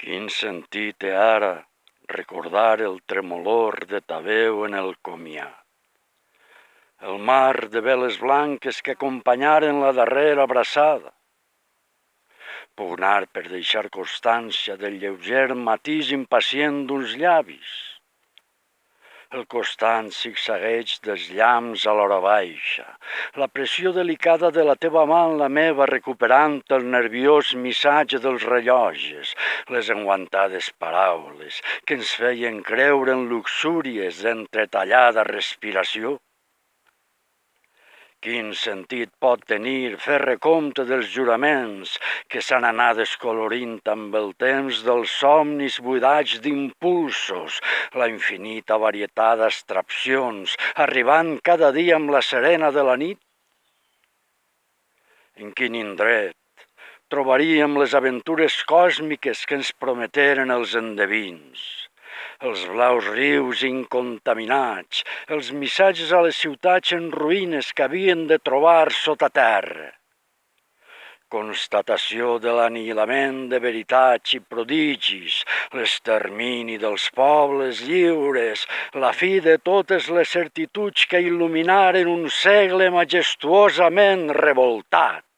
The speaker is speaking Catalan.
Quin sentit té ara recordar el tremolor de ta veu en el comiat. El mar de veles blanques que acompanyaren la darrera abraçada. Pugnar per deixar constància del lleuger matís impacient d'uns llavis. El constant zigzagueig dels llamps a l'hora baixa, la pressió delicada de la teva mà en la meva recuperant el nerviós missatge dels rellotges, les enguantades paraules que ens feien creure en luxúries d'entretallada respiració. Quin sentit pot tenir fer recompte dels juraments que s'han anat descolorint amb el temps dels somnis buidats d'impulsos, la infinita varietat d'abstraccions, arribant cada dia amb la serena de la nit? En quin indret trobaríem les aventures còsmiques que ens prometeren els endevins? Els blaus rius incontaminats, els missatges a les ciutats en ruïnes que havien de trobar sota terra. Constatació de l'anihilament de veritats i prodigis, l'extermini dels pobles lliures, la fi de totes les certituds que il·luminaren un segle majestuosament revoltat.